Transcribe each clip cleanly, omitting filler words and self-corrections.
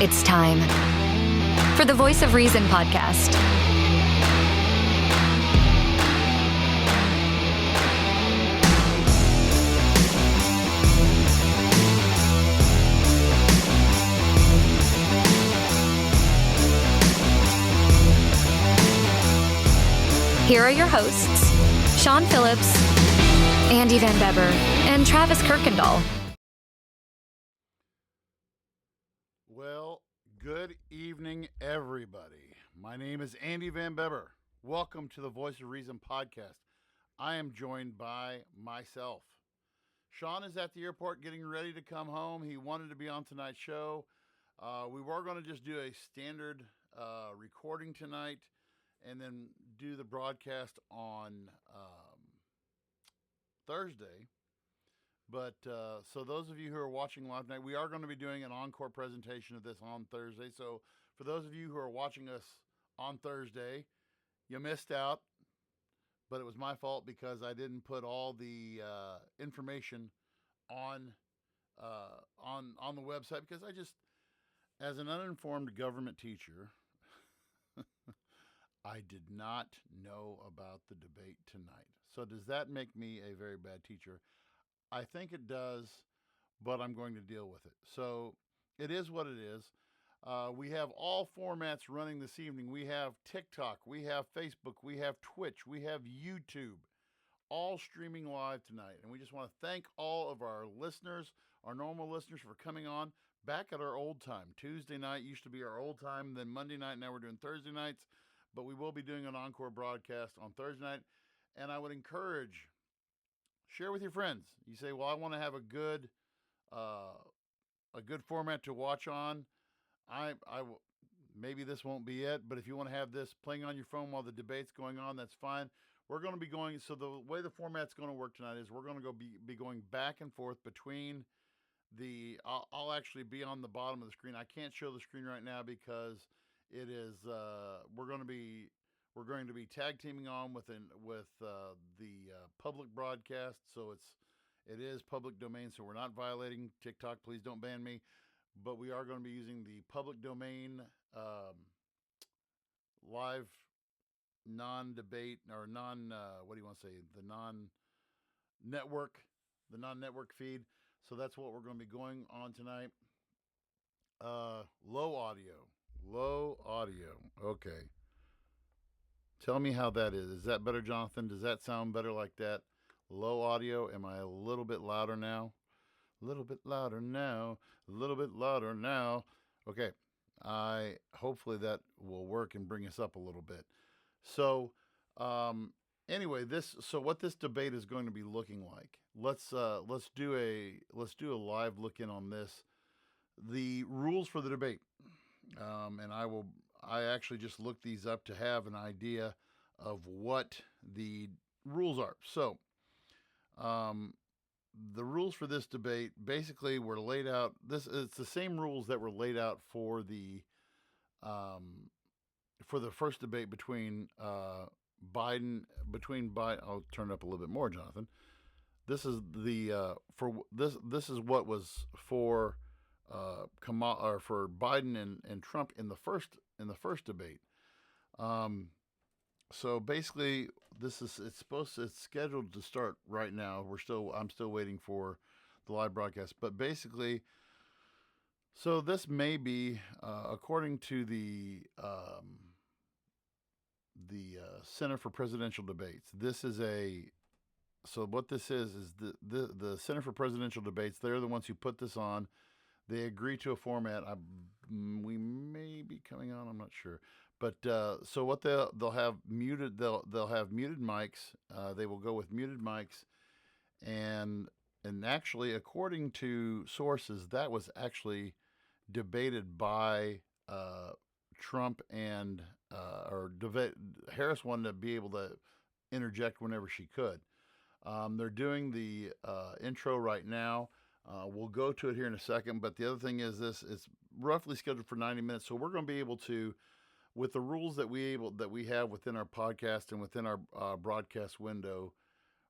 It's time for the Voice of Reason podcast. Here are your hosts, Sean Phillips, Andy Van Beber, and Travis Kirkendall. Well, good evening, everybody. My name is Andy Van Beber. Welcome to the Voice of Reason podcast. I am joined by myself. Sean is at the airport getting ready to come home. He wanted to be on tonight's show. We were going to just do a standard recording tonight and then do the broadcast on Thursday. But so those of you who are watching live tonight, we are going to be doing an encore presentation of this on Thursday. So for those of you who are watching us on Thursday, you missed out, but it was my fault because I didn't put all the information on the website because I just, as an uninformed government teacher, I did not know about the debate tonight. So does that make me a very bad teacher? I think it does, but I'm going to deal with it. So it is what it is. We have all formats running this evening. We have TikTok, we have Facebook, we have Twitch, we have YouTube, all streaming live tonight. And we just want to thank all of our listeners, our normal listeners, for coming on back at our old time. Tuesday night used to be our old time, then Monday night, now we're doing Thursday nights. But we will be doing an encore broadcast on Thursday night. And I would encourage, share with your friends. You say, well, I want to have a good format to watch on. Maybe this won't be it, but if you want to have this playing on your phone while the debate's going on, that's fine. We're going to be going, so the way the format's going to work tonight is we're going to be going back and forth between I'll actually be on the bottom of the screen. I can't show the screen right now because it is we're going to be tag teaming on with the public broadcast, so it is public domain, so we're not violating TikTok. Please don't ban me, but we are going to be using the public domain live non-debate or what do you want to say, the non-network feed. So that's what we're going to be going on tonight. Low audio. Okay. Tell me how that is. Is that better, Jonathan? Does that sound better like that? Low audio. Am I a little bit louder now? A little bit louder now. A little bit louder now. Okay. Hopefully that will work and bring us up a little bit. So, anyway, what this debate is going to be looking like. Let's do a live look in on this. The rules for the debate. And I actually just looked these up to have an idea of what the rules are. So, the rules for this debate basically were laid out. It's the same rules that were laid out for the first debate between Biden. I'll turn it up a little bit more, Jonathan. This is this is what was for for Biden and Trump in the first debate. So basically, it's scheduled to start right now. I'm still waiting for the live broadcast, but basically, so this may be according to the Center for Presidential Debates. So what this is the Center for Presidential Debates. They're the ones who put this on. They agree to a format. We may be coming on. I'm not sure, but so what they'll have muted. They'll have muted mics. They will go with muted mics, and actually, according to sources, that was actually debated by Trump and Harris wanted to be able to interject whenever she could. They're doing the intro right now. We'll go to it here in a second, but the other thing is it's roughly scheduled for 90 minutes. So we're going to be able to, with the rules that we have within our podcast and within our broadcast window,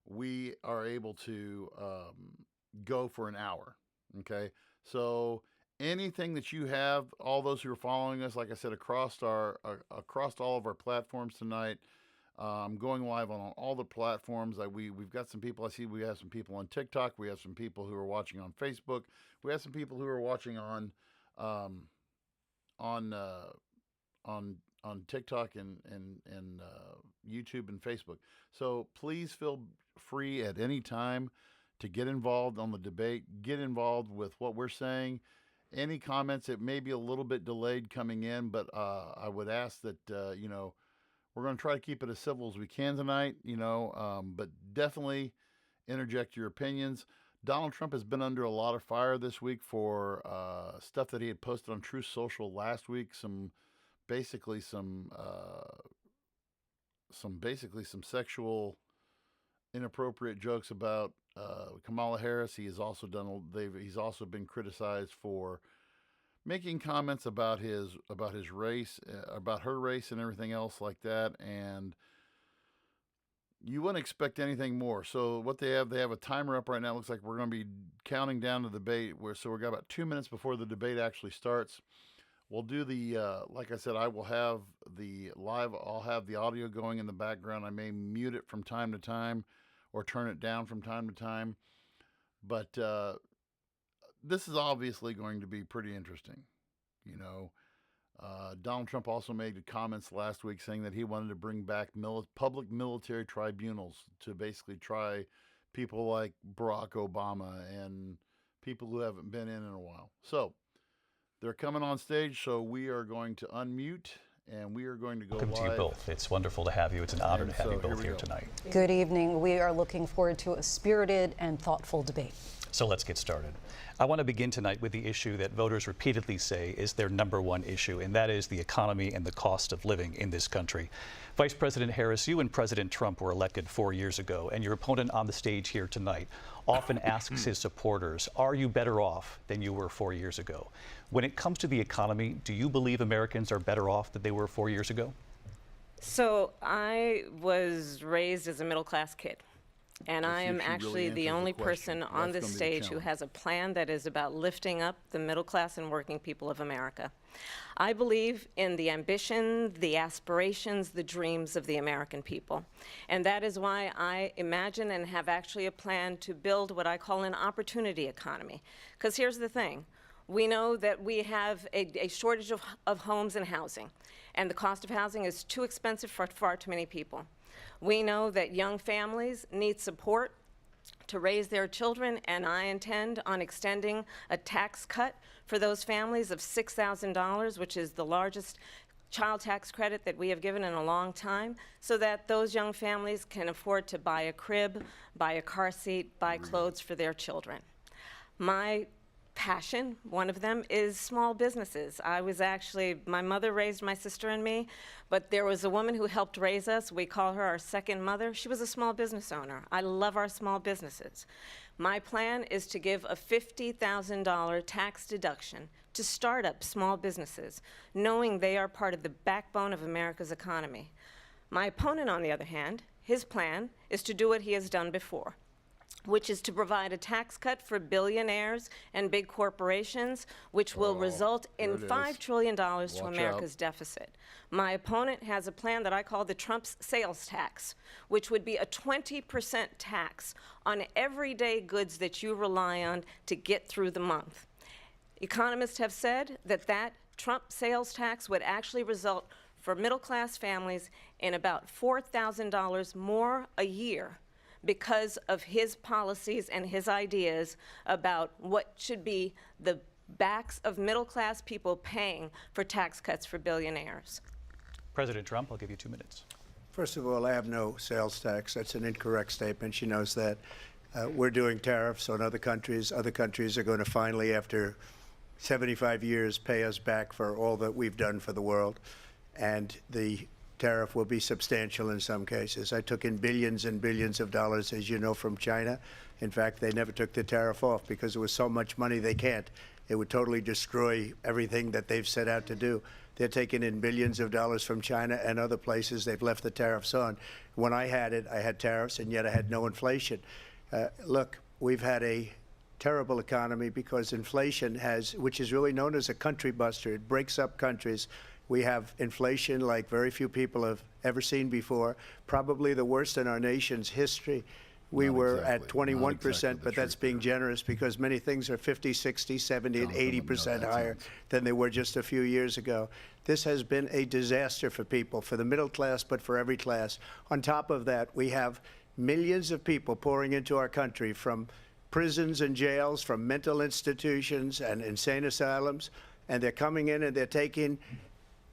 we are able to go for an hour. Okay. So anything that you have, all those who are following us, like I said, across all of our platforms tonight. Going live on all the platforms. We've got some people. I see we have some people on TikTok. We have some people who are watching on Facebook. We have some people who are watching on on TikTok and YouTube and Facebook. So please feel free at any time to get involved on the debate. Get involved with what we're saying. Any comments, it may be a little bit delayed coming in, but I would ask that we're going to try to keep it as civil as we can tonight. But definitely interject your opinions. Donald Trump has been under a lot of fire this week for stuff that he had posted on Truth Social last week. Some sexual inappropriate jokes about Kamala Harris. He's also been criticized for making comments about his race, about her race, and everything else like that. And you wouldn't expect anything more. So what they have a timer up right now. It looks like we're going to be counting down the debate. So we've got about 2 minutes before the debate actually starts. We'll do like I said, I'll have the audio going in the background. I may mute it from time to time or turn it down from time to time. But this is obviously going to be pretty interesting. Donald Trump also made comments last week saying that he wanted to bring back public military tribunals to basically try people like Barack Obama and people who haven't been in a while. So they're coming on stage, so we are going to unmute and we are going to go Welcome live. to you both. It's wonderful to have you. It's an honor to have you both here tonight. Good evening. We are looking forward to a spirited and thoughtful debate. So let's get started. I want to begin tonight with the issue that voters repeatedly say is their number one issue, and that is the economy and the cost of living in this country. Vice President Harris, you and President Trump were elected 4 years ago, and your opponent on the stage here tonight often asks his supporters, are you better off than you were 4 years ago? When it comes to the economy, do you believe Americans are better off than they were 4 years ago? So I was raised as a middle-class kid. And I am actually the only person on this stage who has a plan that is about lifting up the middle class and working people of America. I believe in the ambition, the aspirations, the dreams of the American people. And that is why I imagine and have actually a plan to build what I call an opportunity economy. Because here's the thing. We know that we have a shortage of homes and housing. And the cost of housing is too expensive for far too many people. We know that young families need support to raise their children, and I intend on extending a tax cut for those families of $6,000, which is the largest child tax credit that we have given in a long time, so that those young families can afford to buy a crib, buy a car seat, buy clothes for their children. My passion, one of them, is small businesses. My mother raised my sister and me, but there was a woman who helped raise us. We call her our second mother. She was a small business owner. I love our small businesses. My plan is to give a $50,000 tax deduction to start up small businesses, knowing they are part of the backbone of America's economy. My opponent, on the other hand, his plan is to do what he has done before, which is to provide a tax cut for billionaires and big corporations, which will result in $5 trillion to America's deficit. My opponent has a plan that I call the Trump's sales tax, which would be a 20% tax on everyday goods that you rely on to get through the month. Economists have said that Trump sales tax would actually result for middle-class families in about $4,000 more a year because of his policies and his ideas about what should be the backs of middle-class people paying for tax cuts for billionaires. President Trump, I'll give you 2 minutes. First of all, I have no sales tax. That's an incorrect statement. She knows that. We're doing tariffs on other countries. Other countries are going to finally, after 75 years, pay us back for all that we've done for the world. And the tariff will be substantial in some cases. I took in billions and billions of dollars, as you know, from China. In fact, they never took the tariff off because there was so much money they can't. It would totally destroy everything that they've set out to do. They're taking in billions of dollars from China and other places. They've left the tariffs on. When I had it, I had tariffs, and yet I had no inflation. Look, we've had a terrible economy because inflation which is really known as a country buster. It breaks up countries. We have inflation like very few people have ever seen before, probably the worst in our nation's history. We were at 21%, but that's being generous because many things are 50, 60, 70, and 80% higher than they were just a few years ago. This has been a disaster for people, for the middle class, but for every class. On top of that, we have millions of people pouring into our country from prisons and jails, from mental institutions and insane asylums, and they're coming in and they're taking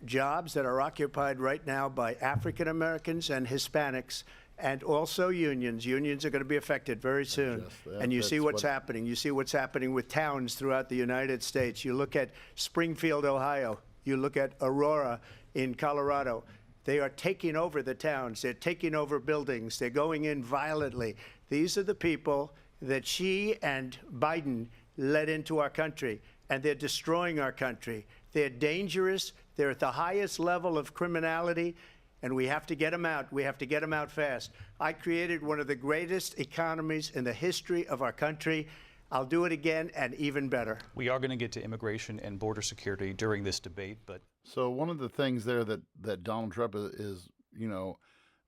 jobs that are occupied right now by African Americans and Hispanics, and also unions. Unions are going to be affected very soon. And you see what's happening. You see what's happening with towns throughout the United States. You look at Springfield, Ohio. You look at Aurora in Colorado. They are taking over the towns. They're taking over buildings. They're going in violently. These are the people that Xi and Biden led into our country, and they're destroying our country. They're dangerous. They're at the highest level of criminality, and we have to get them out. We have to get them out fast. I created one of the greatest economies in the history of our country. I'll do it again and even better. We are going to get to immigration and border security during this debate, but so one of the things there that Donald Trump is, you know,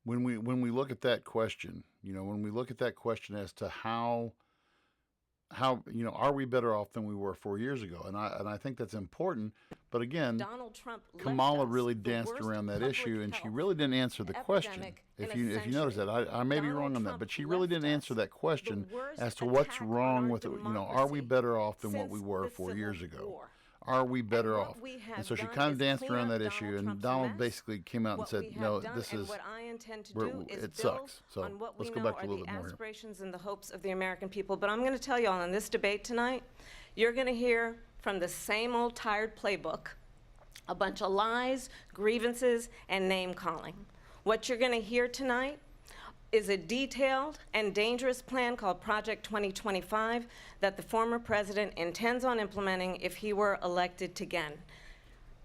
when we look at that question, you know, when we look at that question as to how you know, are we better off than we were 4 years ago? And I think that's important. But again, Donald Trump Kamala really danced around that issue, and she really didn't answer the question. If you notice that, I may be wrong on that, but she really didn't answer that question as to what's wrong with it. You know, are we better off than what we were 4 years ago? Are we better off? And so she kind of danced around that issue, and Donald basically came out and said, no, this is, it sucks. So let's go back to a little bit more here. Aspirations and the hopes of the American people. But I'm going to tell you all, in this debate tonight, you're going to hear from the same old tired playbook, a bunch of lies, grievances, and name-calling. What you're going to hear tonight is a detailed and dangerous plan called Project 2025 that the former president intends on implementing if he were elected again.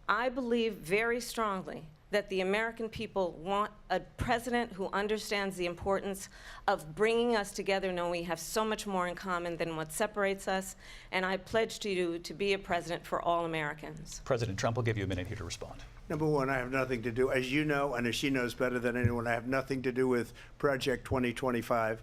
I believe very strongly that the American people want a president who understands the importance of bringing us together, knowing we have so much more in common than what separates us, and I pledge to you to be a president for all Americans. President Trump will give you a minute here to respond. Number one, I have nothing to do, as you know, and as she knows better than anyone, I have nothing to do with Project 2025.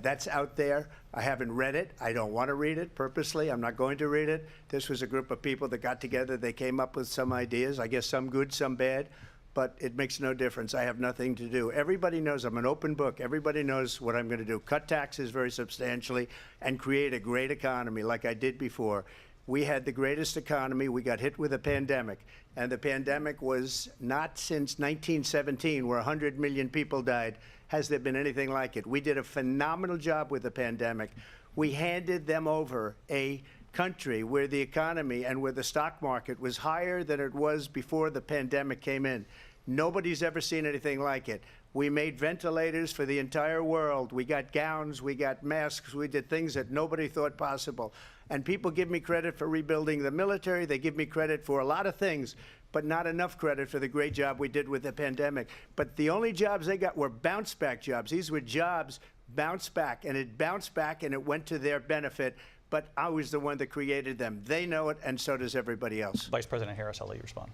That's out there. I haven't read it. I don't want to read it purposely. I'm not going to read it. This was a group of people that got together. They came up with some ideas, I guess some good, some bad, but it makes no difference. I have nothing to do. Everybody knows I'm an open book. Everybody knows what I'm going to do. Cut taxes very substantially and create a great economy like I did before. We had the greatest economy. We got hit with a pandemic, and the pandemic was not since 1917, where 100 million people died, has there been anything like it. We did a phenomenal job with the pandemic. We handed them over a country where the economy and where the stock market was higher than it was before the pandemic came in. Nobody's ever seen anything like it. We made ventilators for the entire world. We got gowns, we got masks, we did things that nobody thought possible. And people give me credit for rebuilding the military. They give me credit for a lot of things, but not enough credit for the great job we did with the pandemic. But the only jobs they got were bounce back jobs. These were jobs bounce back, and it bounced back and it went to their benefit. But I was the one that created them. They know it, and so does everybody else. Vice President Harris, I'll let you respond.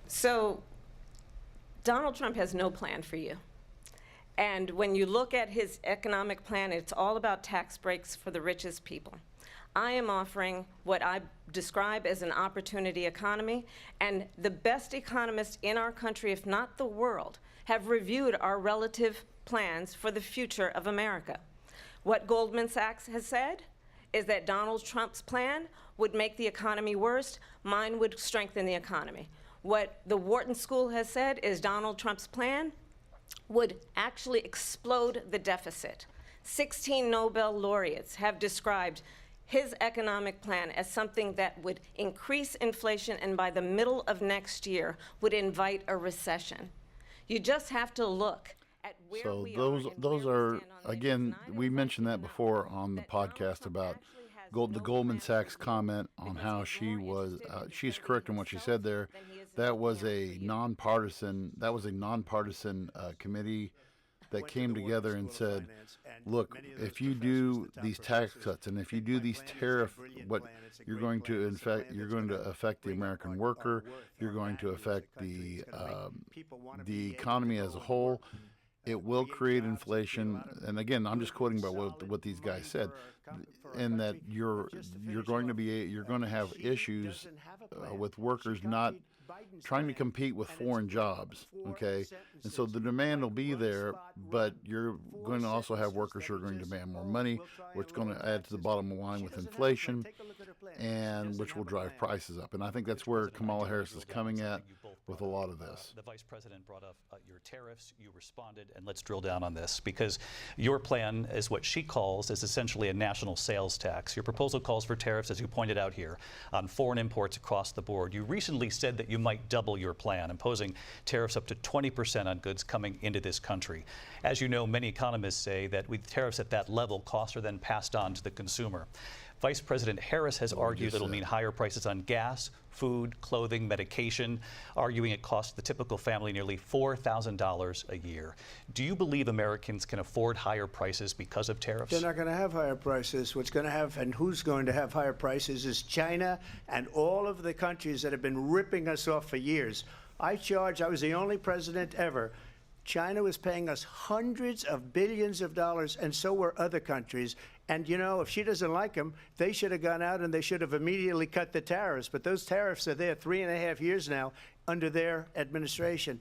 So Donald Trump has no plan for you. And when you look at his economic plan, it's all about tax breaks for the richest people. I am offering what I describe as an opportunity economy, and the best economists in our country, if not the world, have reviewed our relative plans for the future of America. What Goldman Sachs has said is that Donald Trump's plan would make the economy worse, mine would strengthen the economy. What the Wharton School has said is Donald Trump's plan would actually explode the deficit. 16 Nobel laureates have described his economic plan as something that would increase inflation and by the middle of next year would invite a recession. You just have to look at where so we those are again, we mentioned that before on the podcast about the Goldman Sachs comment on how she was she's correct in what she said there. That was a nonpartisan committee that came together and said, look, if you do these tax cuts and if you do these tariff, what you're going to affect the American worker, you're going to affect the economy as a whole. It will create inflation, and again, I'm just quoting about what these guys said, and that you're going to have issues with workers not trying to compete with foreign jobs, okay? And so the demand will be there, but you're going to also have workers who are going to demand more money, which is going to add to the bottom line with inflation, and which will drive prices up. And I think that's where Kamala Harris is coming at with a lot of this. The Vice President brought up your tariffs. You responded, and let's drill down on this, because your plan is what she calls is essentially a national sales tax. Your proposal calls for tariffs, as you pointed out here, on foreign imports across the board. You recently said that you might double your plan, imposing tariffs up to 20% on goods coming into this country. As you know, many economists say that with tariffs at that level, costs are then passed on to the consumer. Vice President Harris has argued it'll mean higher prices on gas, food, clothing, medication, arguing it costs the typical family nearly $4,000 a year. Do you believe Americans can afford higher prices because of tariffs? They're not going to have higher prices. What's going to have, and who's going to have higher prices, is China and all of the countries that have been ripping us off for years. I was the only president ever. China was paying us hundreds of billions of dollars, and so were other countries. And, you know, if she doesn't like them, they should have gone out and they should have immediately cut the tariffs. But those tariffs are there 3.5 years now under their administration.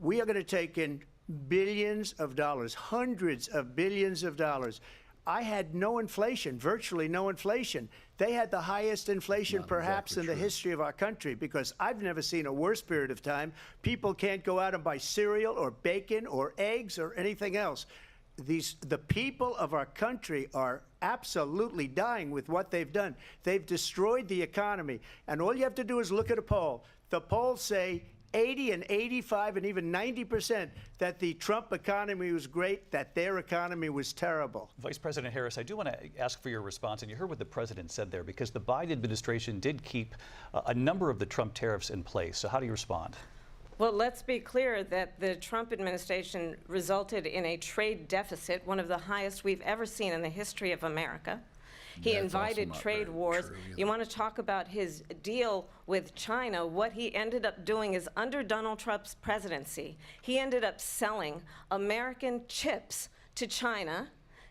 We are going to take in billions of dollars, hundreds of billions of dollars. I had no inflation, virtually no inflation. They had the highest inflation perhaps in the history of our country, because I've never seen a worse period of time. People can't go out and buy cereal or bacon or eggs or anything else. The people of our country are absolutely dying with what they've done. They've destroyed the economy. And all you have to do is look at a poll. The polls say 80 and 85 and even 90% that the Trump economy was great, that their economy was terrible. Vice President Harris, I do want to ask for your response, and you heard what the president said there, because the Biden administration did keep a number of the Trump tariffs in place. So how do you respond? Well, let's be clear that the Trump administration resulted in a trade deficit, one of the highest we've ever seen in the history of America. He invited trade wars. You want to talk about his deal with China? What he ended up doing is, under Donald Trump's presidency, he ended up selling American chips to China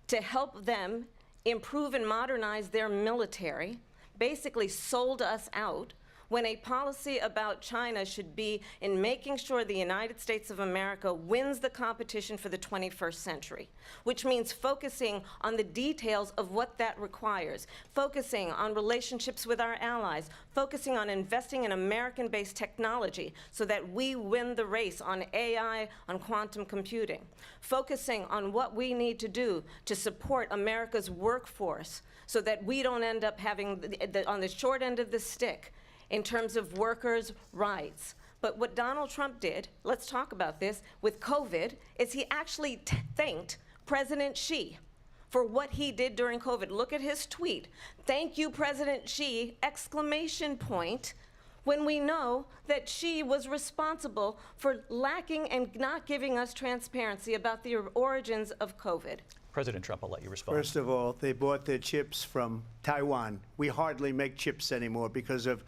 to help them improve and modernize their military, basically sold us out, when a policy about China should be in making sure the United States of America wins the competition for the 21st century, which means focusing on the details of what that requires, focusing on relationships with our allies, focusing on investing in American-based technology so that we win the race on AI, on quantum computing, focusing on what we need to do to support America's workforce so that we don't end up having, on the short end of the stick, in terms of workers' rights. But what Donald Trump did, let's talk about this, with COVID, is he actually thanked President Xi for what he did during COVID. Look at his tweet. "Thank you, President Xi," exclamation point, when we know that Xi was responsible for lacking and not giving us transparency about the origins of COVID. President Trump, I'll let you respond. First of all, they bought their chips from Taiwan. We hardly make chips anymore because of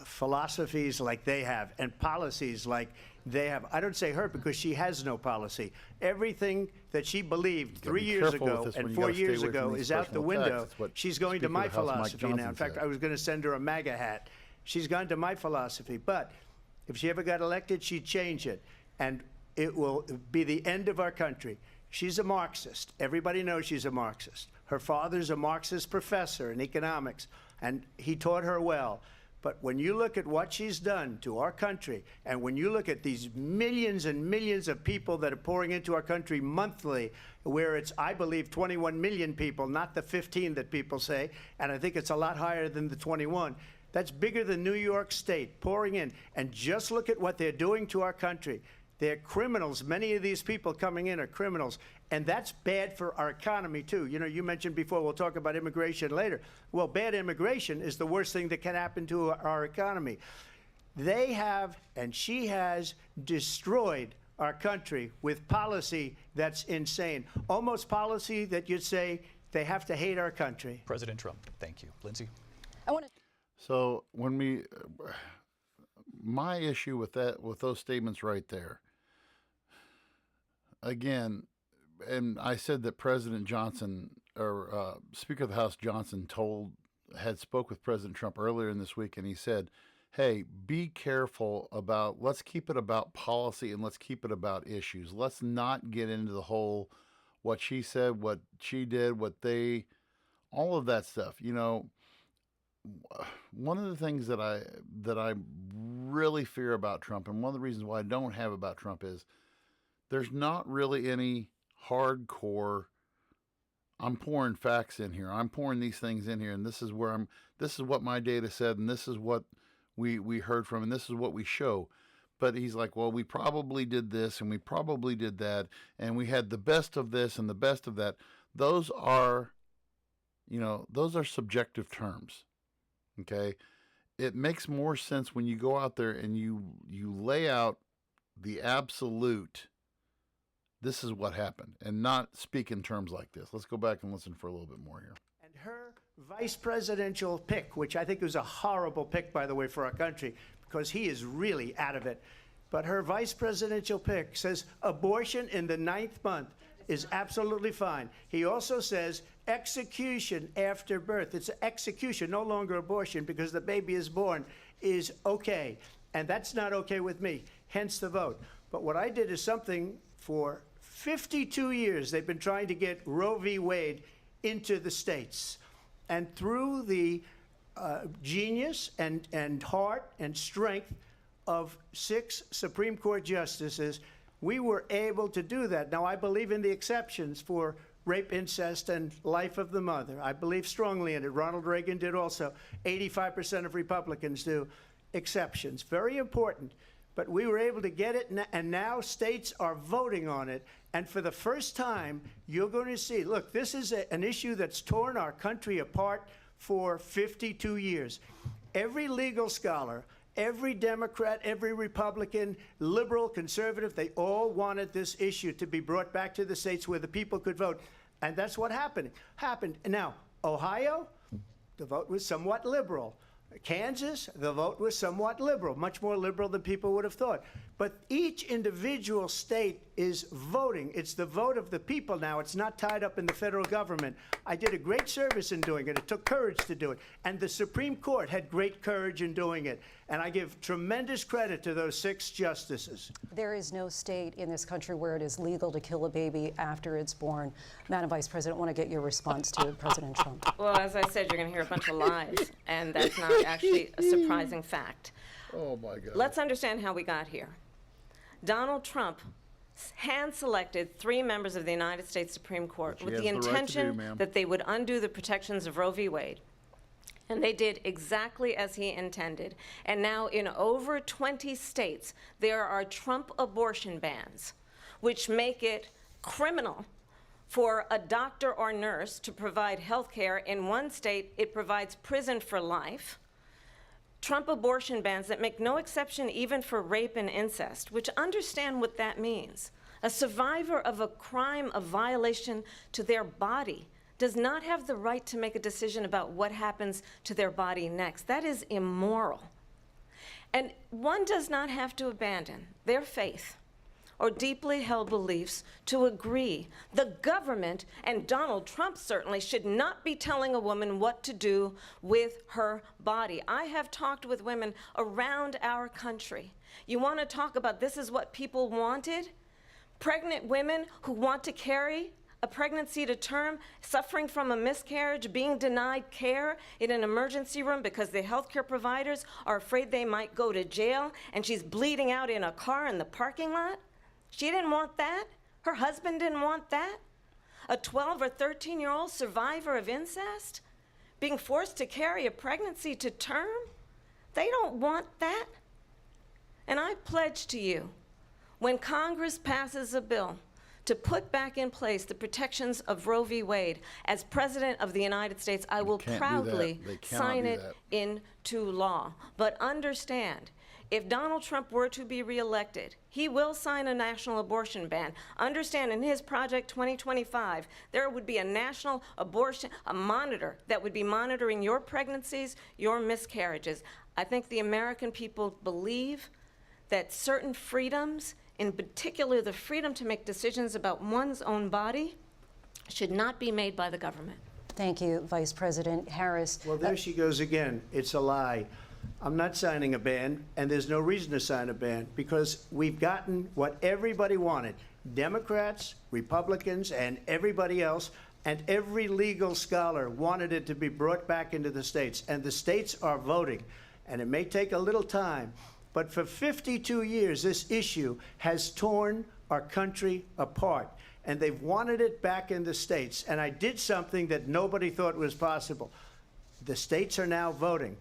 philosophies like they have and policies like they have. I don't say her because she has no policy. Everything that she believed 3 years ago and 4 years ago is out the window. She's going to my philosophy now. In fact, I was going to send her a MAGA hat. She's gone to my philosophy. But if she ever got elected, she'd change it. And it will be the end of our country. She's a Marxist. Everybody knows she's a Marxist. Her father's a Marxist professor in economics, and he taught her well. But when you look at what she's done to our country, and when you look at these millions and millions of people that are pouring into our country monthly, where it's, I believe, 21 million people, not the 15 that people say, and I think it's a lot higher than the 21. That's bigger than New York State pouring in. And just look at what they're doing to our country. They're criminals. Many of these people coming in are criminals. And that's bad for our economy, too. You know, you mentioned before, we'll talk about immigration later. Well, bad immigration is the worst thing that can happen to our economy. They have, and she has, destroyed our country with policy that's insane, almost policy that you'd say they have to hate our country. President Trump, thank you. Lindsay? I want to. So when my issue with those statements right there, again, and I said that President Johnson, or Speaker of the House Johnson, had spoke with President Trump earlier in this week, and he said, hey, be careful let's keep it about policy and let's keep it about issues. Let's not get into the whole what she said, what she did, all of that stuff. You know, one of the things that I really fear about Trump, and one of the reasons why I don't have about Trump, is there's not really any hardcore, I'm pouring facts in here, I'm pouring these things in here, and this is what my data said, and this is what we heard from, and this is what we show. But he's like, well, we probably did this and we probably did that, and we had the best of this and the best of that. Those are subjective terms. Okay? It makes more sense when you go out there and you lay out the absolute, this is what happened, and not speak in terms like this. Let's go back and listen for a little bit more here. And her vice presidential pick, which I think was a horrible pick, by the way, for our country, because he is really out of it. But her vice presidential pick says abortion in the 9th month is absolutely fine. He also says execution after birth. It's execution, no longer abortion, because the baby is born, is okay. And that's not okay with me, hence the vote. But what I did is something for 52 years. They've been trying to get Roe v. Wade into the states. And through the genius and heart and strength of 6 Supreme Court justices, we were able to do that. Now, I believe in the exceptions for rape, incest, and life of the mother. I believe strongly in it. Ronald Reagan did also. 85% of Republicans do. Exceptions. Very important. But we were able to get it, and now states are voting on it. And for the first time, you're going to see, look, this is an issue that's torn our country apart for 52 years. Every legal scholar, every Democrat, every Republican, liberal, conservative, they all wanted this issue to be brought back to the states where the people could vote. And that's what happened. Now, Ohio, the vote was somewhat liberal. Kansas, the vote was somewhat liberal, much more liberal than people would have thought. But each individual state is voting. It's the vote of the people now. It's not tied up in the federal government. I did a great service in doing it. It took courage to do it. And the Supreme Court had great courage in doing it. And I give tremendous credit to those 6 justices. There is no state in this country where it is legal to kill a baby after it's born. Madam Vice President, I want to get your response to President Trump. Well, as I said, you're going to hear a bunch of lies, and that's not actually a surprising fact. Oh, my God. Let's understand how we got here. Donald Trump hand-selected 3 members of the United States Supreme Court with the intention that they would undo the protections of Roe v. Wade. And they did exactly as he intended. And now in over 20 states, there are Trump abortion bans, which make it criminal for a doctor or nurse to provide health care. In one state, it provides prison for life. Trump abortion bans that make no exception even for rape and incest, which understand what that means. A survivor of a crime of violation to their body does not have the right to make a decision about what happens to their body next. That is immoral. And one does not have to abandon their faith or deeply held beliefs to agree. The government, and Donald Trump certainly, should not be telling a woman what to do with her body. I have talked with women around our country. You want to talk about this is what people wanted? Pregnant women who want to carry a pregnancy to term, suffering from a miscarriage, being denied care in an emergency room because the healthcare providers are afraid they might go to jail, and she's bleeding out in a car in the parking lot. She didn't want that. Her husband didn't want that. A 12 or 13-year-old survivor of incest being forced to carry a pregnancy to term, they don't want that. And I pledge to you, when Congress passes a bill to put back in place the protections of Roe v. Wade, as President of the United States, I will proudly sign it into law. But understand, if Donald Trump were to be reelected, he will sign a national abortion ban. Understand, in his Project 2025, there would be a national abortion, a monitor that would be monitoring your pregnancies, your miscarriages. I think the American people believe that certain freedoms, in particular the freedom to make decisions about one's own body, should not be made by the government. Thank you, Vice President Harris. Well, there she goes again. It's a lie. I'm not signing a ban, and there's no reason to sign a ban because we've gotten what everybody wanted. Democrats, Republicans, and everybody else, and every legal scholar wanted it to be brought back into the states, and the states are voting. And it may take a little time, but for 52 years, this issue has torn our country apart, and they've wanted it back in the states. And I did something that nobody thought was possible. The states are now voting.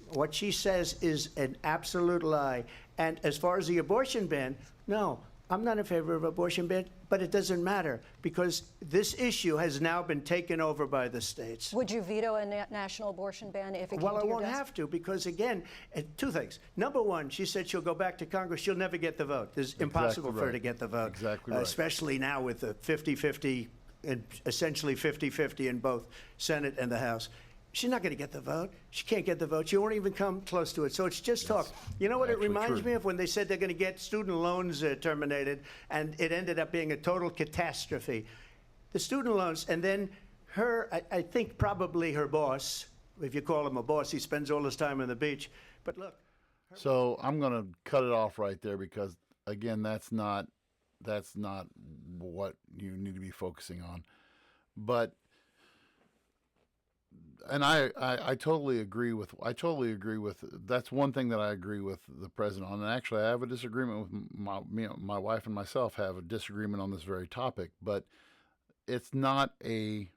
What she says is an absolute lie. And as far as the abortion ban, no, I'm not in favor of abortion ban, but it doesn't matter because this issue has now been taken over by the states. Would you veto a national abortion ban if it came Well, to I your won't desk? have to because, again, two things. Number one, she said she'll go back to Congress. She'll never get the vote. It's impossible for her to get the vote. Exactly right. Especially now with the 50-50, and essentially 50-50 in both Senate and the House. She's not going to get the vote. She can't get the vote. She won't even come close to it. So it's just talk. You know what it actually reminds true. me of when they said they're going to get student loans terminated, and it ended up being a total catastrophe. The student loans, and then her, I think probably her boss, if you call him a boss, he spends all his time on the beach. But look. So I'm going to cut it off right there because, again, that's not what you need to be focusing on. But and I totally agree with that's one thing that I agree with the president on. And actually, I have a disagreement with my wife and myself have a disagreement on this very topic. But it's not a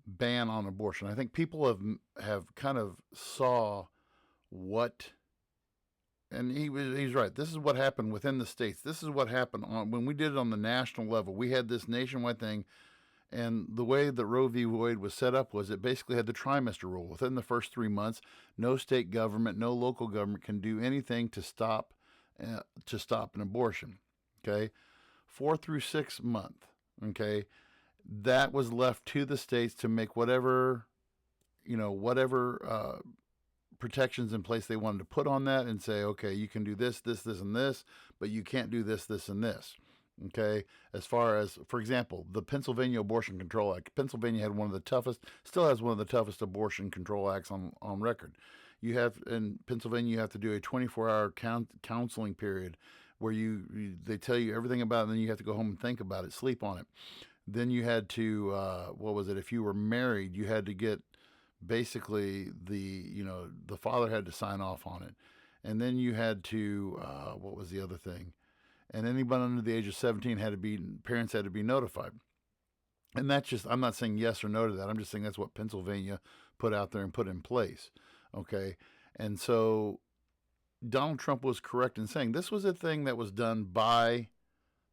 ban on abortion. I think people have kind of saw what, and he's right. This is what happened within the states. This is what happened when we did it on the national level. We had this nationwide thing. And the way that Roe v. Wade was set up was it basically had the trimester rule. Within the first 3 months, no state government, no local government can do anything to stop an abortion. Okay, 4 through 6 months. Okay, that was left to the states to make whatever protections in place they wanted to put on that, and say, okay, you can do this, this, this, and this, but you can't do this, this, and this. Okay, as far as, for example, the Pennsylvania Abortion Control Act. Pennsylvania had still has one of the toughest abortion control acts on record. You have, in Pennsylvania, you have to do a 24-hour counseling period where they tell you everything about it, and then you have to go home and think about it, sleep on it. Then you had to, if you were married, you had to get, basically, the father had to sign off on it. And then you had to, what was the other thing? And anybody under the age of 17 parents had to be notified. And that's just, I'm not saying yes or no to that. I'm just saying that's what Pennsylvania put out there and put in place. Okay. And so Donald Trump was correct in saying this was a thing that was done by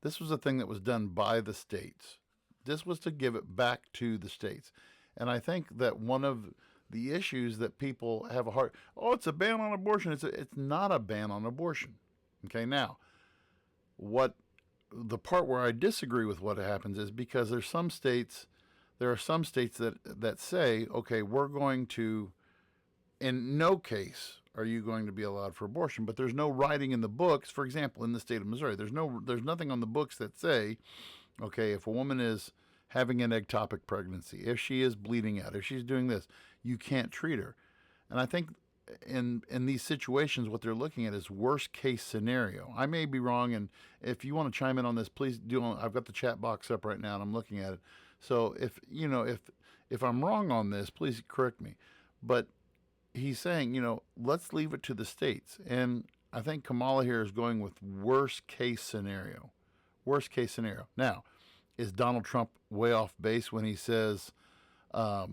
the states. This was to give it back to the states. And I think that one of the issues that people have it's a ban on abortion. It's not a ban on abortion. Okay. Now, what the part where I disagree with what happens is because there are some states that say, okay, we're going to, in no case are you going to be allowed for abortion, but there's no writing in the books. For example, in the state of Missouri, there's nothing on the books that say, okay, if a woman is having an ectopic pregnancy, if she is bleeding out, if she's doing this, you can't treat her. And I think in these situations, what they're looking at is worst case scenario. I may be wrong, and if you want to chime in on this, please do. I've got the chat box up right now, and I'm looking at it. So if I'm wrong on this, please correct me. But he's saying, let's leave it to the states. And I think Kamala here is going with worst case scenario. Worst case scenario. Now, is Donald Trump way off base when he says, the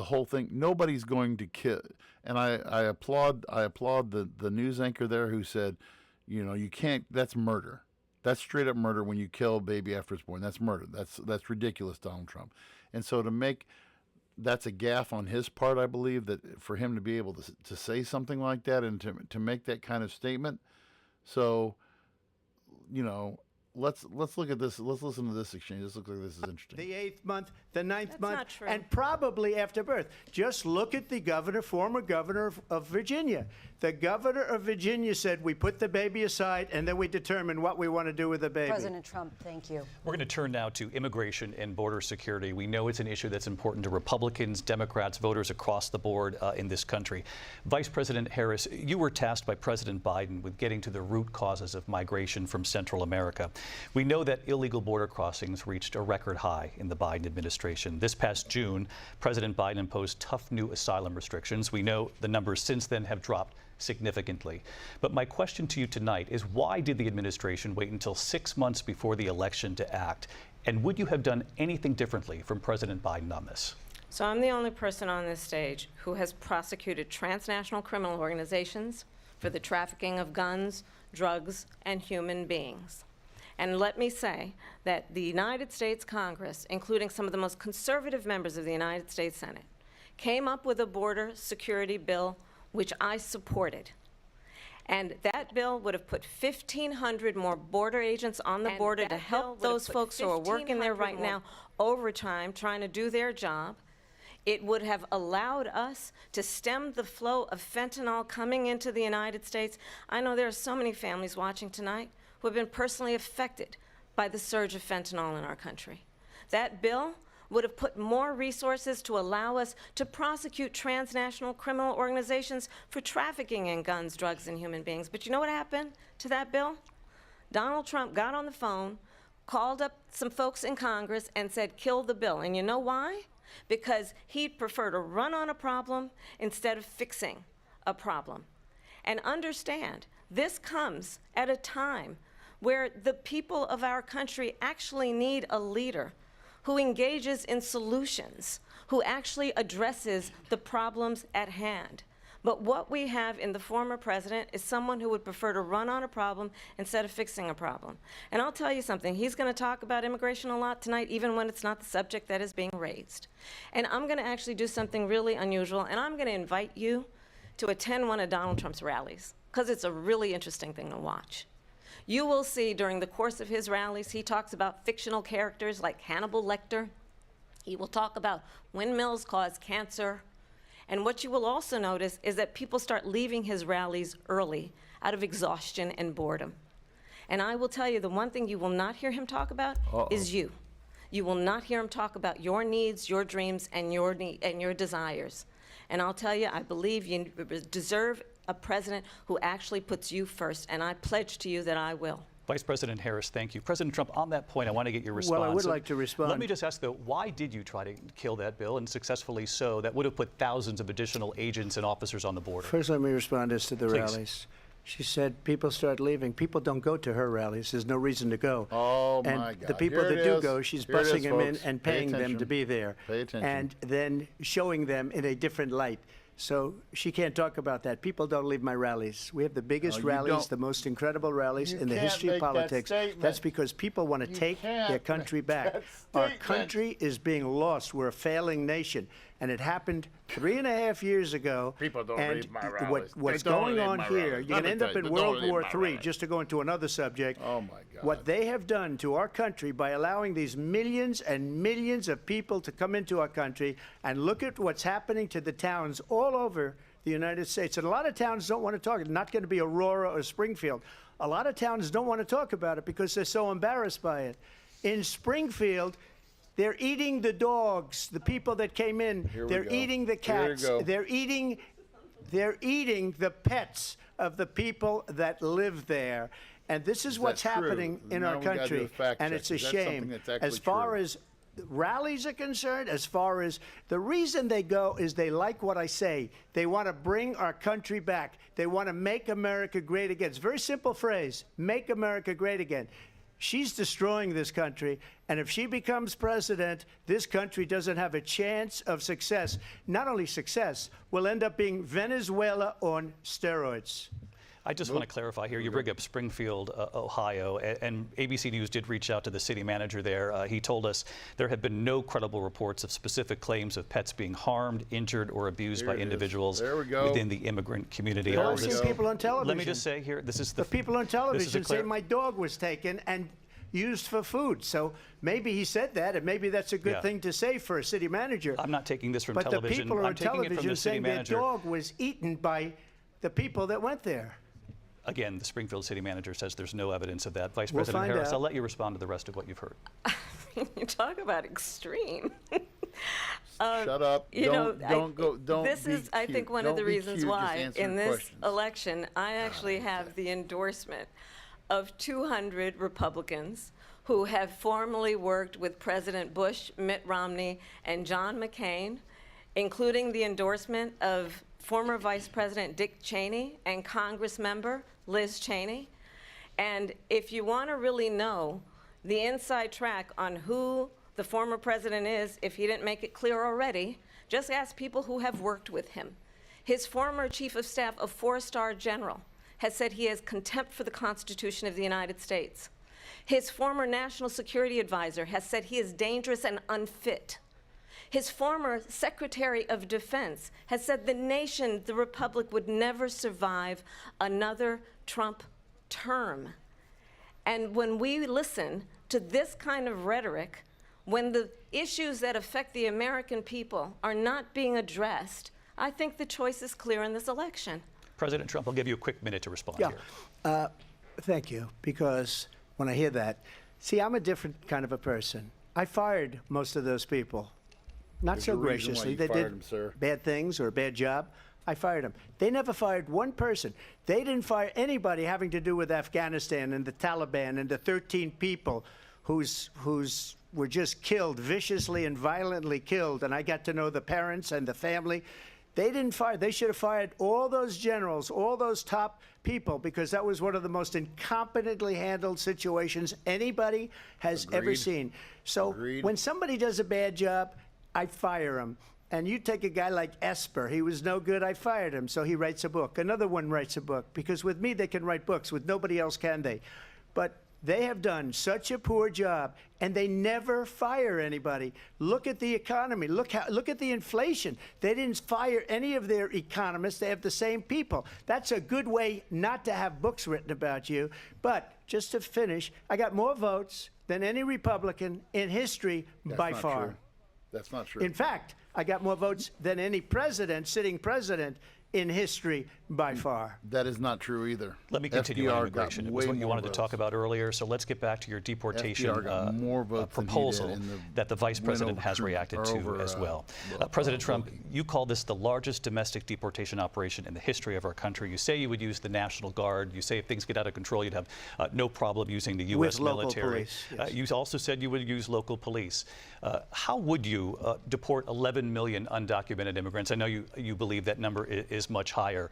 whole thing, nobody's going to kill. And I applaud the news anchor there who said, you can't, that's murder. That's straight up murder when you kill a baby after it's born. That's murder. That's ridiculous, Donald Trump. And so that's a gaffe on his part, I believe, that for him to be able to say something like that and to make that kind of statement. So, let's look at this. Let's listen to this exchange. This looks like this is interesting. The 8th month, the 9th That's month, not true. and probably after birth. Just look at the former governor of Virginia. The governor of Virginia said, we put the baby aside and then we determine what we want to do with the baby. President Trump, thank you. We're going to turn now to immigration and border security. We know it's an issue that's important to Republicans, Democrats, voters across the board in this country. Vice President Harris, you were tasked by President Biden with getting to the root causes of migration from Central America. We know that illegal border crossings reached a record high in the Biden administration. This past June, President Biden imposed tough new asylum restrictions. We know the numbers since then have dropped significantly. But my question to you tonight is, why did the administration wait until 6 months before the election to act? And would you have done anything differently from President Biden on this? So I'm the only person on this stage who has prosecuted transnational criminal organizations for the trafficking of guns, drugs, and human beings. And let me say that the United States Congress, including some of the most conservative members of the United States Senate, came up with a border security bill which I supported. And that bill would have put 1,500 more border agents on the border to help those folks who are working there right now overtime trying to do their job. It would have allowed us to stem the flow of fentanyl coming into the United States. I know there are so many families watching tonight who have been personally affected by the surge of fentanyl in our country. That bill would have put more resources to allow us to prosecute transnational criminal organizations for trafficking in guns, drugs, and human beings. But you know what happened to that bill? Donald Trump got on the phone, called up some folks in Congress, and said, kill the bill. And you know why? Because he'd prefer to run on a problem instead of fixing a problem. And understand, this comes at a time where the people of our country actually need a leader who engages in solutions, who actually addresses the problems at hand. But what we have in the former president is someone who would prefer to run on a problem instead of fixing a problem. And I'll tell you something, he's going to talk about immigration a lot tonight, even when it's not the subject that is being raised. And I'm going to actually do something really unusual, and I'm going to invite you to attend one of Donald Trump's rallies, because it's a really interesting thing to watch. You will see during the course of his rallies, he talks about fictional characters like Hannibal Lecter. He will talk about windmills cause cancer. And what you will also notice is that people start leaving his rallies early out of exhaustion and boredom. And I will tell you, the one thing you will not hear him talk about is you. You will not hear him talk about your needs, your dreams, and your desires. And I'll tell you, I believe you deserve a president who actually puts you first, and I pledge to you that I will. Vice President Harris, thank you. President Trump, on that point, I want to get your response. Well, I would like to respond. Let me just ask, though, why did you try to kill that bill, and successfully so, that would have put thousands of additional agents and officers on the border? First, let me respond as to the Please. rallies. She said people start leaving. People don't go to her rallies. There's no reason to go. Oh, and my God. the people Here that it do is. go, she's Here it busing is, them in folks. and Pay paying them attention. to be there. Pay attention. And then showing them in a different light. So she can't talk about that. People don't leave my rallies. We have the biggest you rallies, don't. the most incredible rallies You in the can't history of make that politics. statement. That's because people want to You take can't their country make back. that Our statement. country is being lost. We're a failing nation. And it happened 3.5 years ago. People don't and leave my rallies. What's They don't going leave on my here, rallies. you're Let going to me end tell up you, in they don't World leave War my III, rallies. just to go into another subject. Oh, my God. What they have done to our country by allowing these millions and millions of people to come into our country, and look at what's happening to the towns all over the United States. And a lot of towns don't want to talk. It's not going to be Aurora or Springfield. A lot of towns don't want to talk about it because they're so embarrassed by it. In Springfield, they're eating the dogs, the people that came in. Here we They're go. eating the Here we cats. go. They're eating the pets of the people that live there. And this is what's that true? happening in Now our we gotta do country. a fact And check. it's a Is that something shame. that's actually As far true? as rallies are concerned, as far as the reason they go is they like what I say. They want to bring our country back. They want to make America great again. It's a very simple phrase, make America great again. She's destroying this country, and if she becomes president, this country doesn't have a chance of success. Not only success, we'll end up being Venezuela on steroids. I just want to clarify here. You bring up Springfield, Ohio, and ABC News did reach out to the city manager there. He told us there have been no credible reports of specific claims of pets being harmed, injured, or abused by individuals within the immigrant community. I've seen people on television. Let me just say here, this is the people on television say my dog was taken and used for food. So maybe he said that, and maybe that's a good thing to say for a city manager. I'm not taking this from but television. But the people on television saying their manager. dog was eaten by the people that went there. Again, the Springfield city manager says there's no evidence of that. Vice President Harris, I'll let you respond to the rest of what you've heard. You talk about extreme. Shut up. This is, I think, one of the reasons why in this election I actually have the endorsement of 200 Republicans who have formally worked with President Bush, Mitt Romney, and John McCain, including the endorsement of former Vice President Dick Cheney and Congress member Liz Cheney. And if you want to really know the inside track on who the former president is, if he didn't make it clear already, just ask people who have worked with him. His former chief of staff, a 4-star general, has said he has contempt for the Constitution of the United States. His former national security advisor has said he is dangerous and unfit. His former Secretary of Defense has said the nation, the Republic, would never survive another Trump term. And when we listen to this kind of rhetoric, when the issues that affect the American people are not being addressed, I think the choice is clear in this election. President Trump, I'll give you a quick minute to respond here. Thank you, because when I hear that, see, I'm a different kind of a person. I fired most of those people. Not so graciously. They did bad things or a bad job. I fired them. They never fired one person. They didn't fire anybody having to do with Afghanistan and the Taliban and the 13 people whose were just killed, viciously and violently killed. And I got to know the parents and the family. They didn't fire. They should have fired all those generals, all those top people, because that was one of the most incompetently handled situations anybody has ever seen. So when somebody does a bad job, I fire him. And you take a guy like Esper. He was no good. I fired him. So he writes a book. Another one writes a book. Because with me, they can write books. With nobody else can they. But they have done such a poor job, and they never fire anybody. Look at the economy. Look at the inflation. They didn't fire any of their economists. They have the same people. That's a good way not to have books written about you. But just to finish, I got more votes than any Republican in history by far. True. That's not true. In fact, I got more votes than any president, sitting president, in history by far. That is not true either. Let me continue on immigration. It was what you wanted to talk about earlier, so let's get back to your deportation proposal that the vice president has reacted to as well. President Trump, you call this the largest domestic deportation operation in the history of our country. You say you would use the National Guard. You say if things get out of control, you'd have no problem using the U.S. military. Police, yes. You also said you would use local police. How would you deport 11 million undocumented immigrants? I know you believe that number is much higher.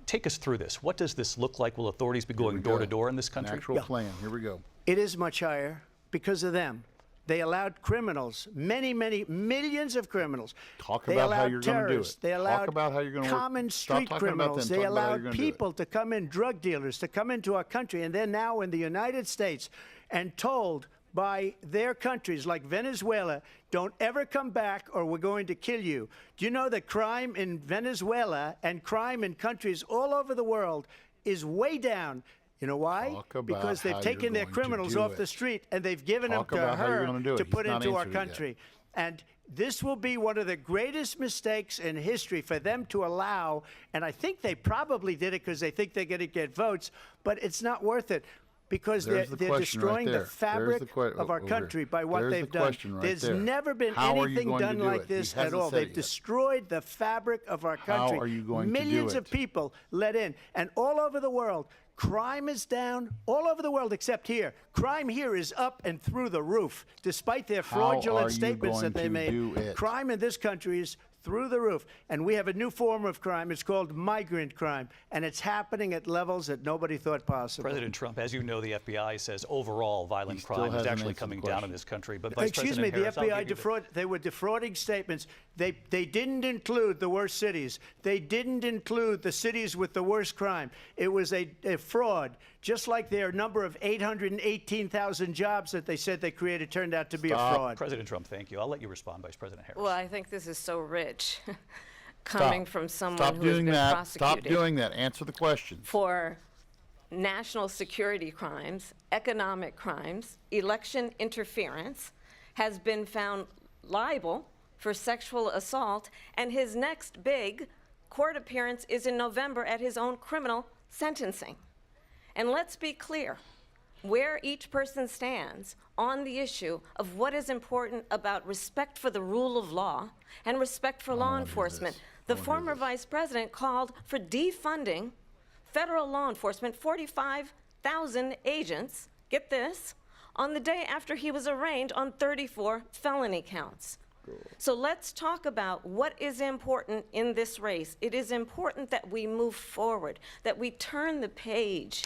Take us through this. What does this look like? Will authorities be going door to door in this country? An actual plan. Here we go. It is much higher because of them. They allowed criminals, many millions of criminals. Talk about how you're going to do it. They allowed Talk about how you're going to common street criminals. They allowed people to come in, drug dealers, to come into our country, and they're now in the United States and told by their countries like Venezuela, don't ever come back or we're going to kill you. Do you know that crime in Venezuela and crime in countries all over the world is way down? You know why? Because they've taken their criminals off the street and they've given them to her to put into our country. And this will be one of the greatest mistakes in history for them to allow. And I think they probably did it because they think they're going to get votes, but it's not worth it. Because they're destroying the fabric of our country by what they've done. There's never been anything done like this at all. They've destroyed the fabric of our country. How are you going to do it? Millions of people let in. And all over the world, crime is down. All over the world except here. Crime here is up and through the roof, despite their fraudulent statements that they made. Crime in this country is through the roof. And we have a new form of crime. It's called migrant crime, and it's happening at levels that nobody thought possible. President Trump, as you know, the FBI says overall violent crime is actually coming down in this country. But Vice Excuse President me, Harris, the FBI they were defrauding statements. They didn't include the worst cities. They didn't include the cities with the worst crime. It was a fraud, just like their number of 818,000 jobs that they said they created turned out to be a fraud. President Trump, thank you. I'll let you respond, Vice President Harris. Well, I think this is so rich, coming from someone Stop who has doing been that. prosecuted Stop doing that. Answer the question. for national security crimes, economic crimes, election interference, has been found liable for sexual assault, and his next big court appearance is in November at his own criminal sentencing. And let's be clear where each person stands on the issue of what is important about respect for the rule of law and respect for law enforcement. The former vice president called for defunding federal law enforcement, 45,000 agents, get this, on the day after he was arraigned on 34 felony counts. So let's talk about what is important in this race. It is important that we move forward, that we turn the page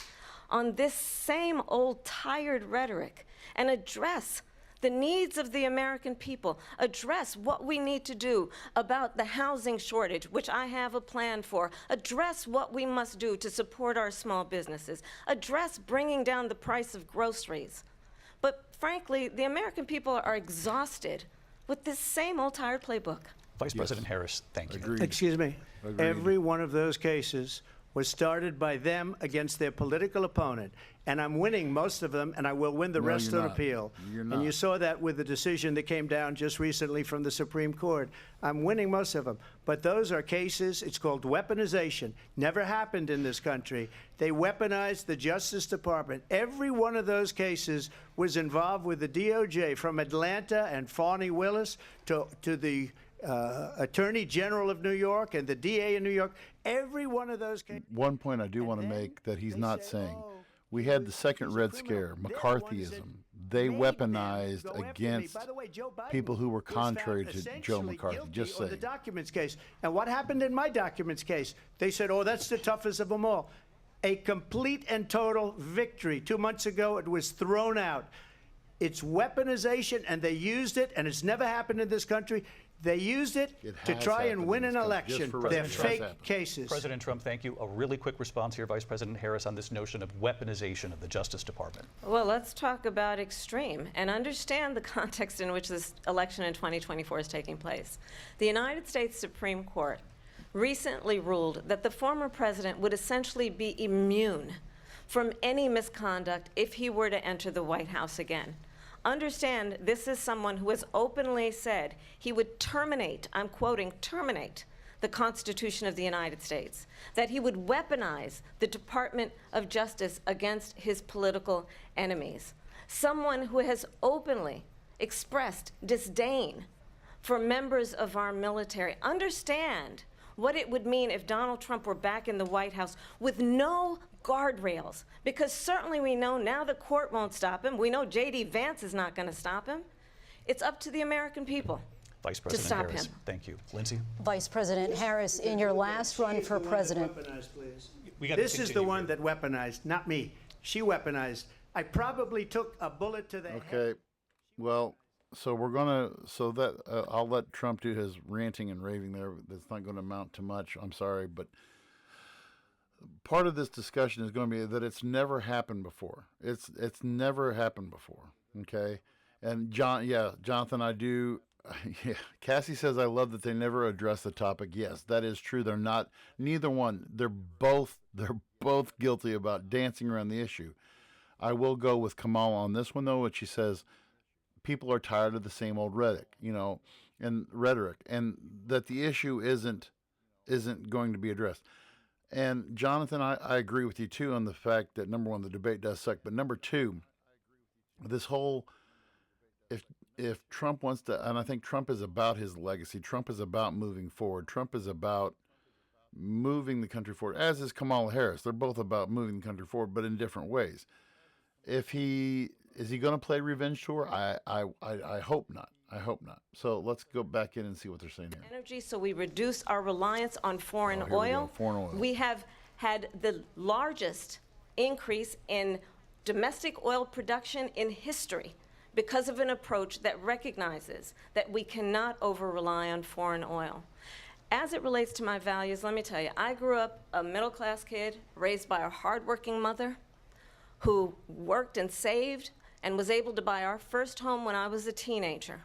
on this same old tired rhetoric and address the needs of the American people, address what we need to do about the housing shortage, which I have a plan for, address what we must do to support our small businesses, address bringing down the price of groceries. But frankly, the American people are exhausted with this same old tired playbook. Vice President Harris, thank you. Agreed. Excuse me. Agreed. Every one of those cases was started by them against their political opponent. And I'm winning most of them, and I will win the rest you're on not. appeal. You're And you not. saw that with the decision that came down just recently from the Supreme Court. I'm winning most of them. But those are cases, it's called weaponization. Never happened in this country. They weaponized the Justice Department. Every one of those cases was involved with the DOJ, from Atlanta and Fani Willis to the Attorney General of New York and the DA in New York. Every one of those cases. One point I do want to then make that he's they not say, saying. "Oh, We had the second he's a Red criminal." Scare, They're the ones that McCarthyism. They make them weaponized go after me. against By the way, Joe Biden people who were was found contrary to Joe essentially McCarthy. guilty Just on the saying. documents case. And what happened in my documents case? They said, oh, that's the toughest of them all. A complete and total victory. 2 months ago, it was thrown out. It's weaponization, and they used it, and it's never happened in this country. They used it It to has try happened and win in an this country, just election. for They're reference. It has fake happened. cases. President Trump, thank you. A really quick response here, Vice President Harris, on this notion of weaponization of the Justice Department. Well, let's talk about extreme and understand the context in which this election in 2024 is taking place. The United States Supreme Court recently ruled that the former president would essentially be immune from any misconduct if he were to enter the White House again. Understand, this is someone who has openly said he would terminate, I'm quoting, terminate the Constitution of the United States, that he would weaponize the Department of Justice against his political enemies. Someone who has openly expressed disdain for members of our military. Understand what it would mean if Donald Trump were back in the White House with no guardrails, because certainly we know now the court won't stop him. We know J.D. Vance is not going to stop him. It's up to the American people Vice President stop Harris, him. thank you. Lindsay? Vice President Harris, in your last run for president, This is the one that weaponized, not me. She weaponized. I probably took a bullet to the head. Okay. Well, so we're gonna. So that I'll let Trump do his ranting and raving there. That's not going to amount to much. I'm sorry, but part of this discussion is going to be that it's never happened before. It's never happened before. Okay. And Jonathan, I do. Yeah, Cassie says I love that they never address the topic. Yes, that is true. They're not. Neither one. They're both guilty about dancing around the issue. I will go with Kamala on this one though, which she says people are tired of the same old rhetoric, and that the issue isn't going to be addressed. And Jonathan, I agree with you too on the fact that number one, the debate does suck, but number two, this whole if Trump wants to, and I think Trump is about his legacy. Trump is about moving forward. Trump is about moving the country forward, as is Kamala Harris. They're both about moving the country forward, but in different ways. Is he going to play revenge tour? I hope not. I hope not. So let's go back in and see what they're saying here. Energy, so we reduce our reliance on foreign Oh, here we go. oil. Foreign oil. We have had the largest increase in domestic oil production in history because of an approach that recognizes that we cannot over-rely on foreign oil. As it relates to my values, let me tell you, I grew up a middle-class kid raised by a hardworking mother who worked and saved and was able to buy our first home when I was a teenager.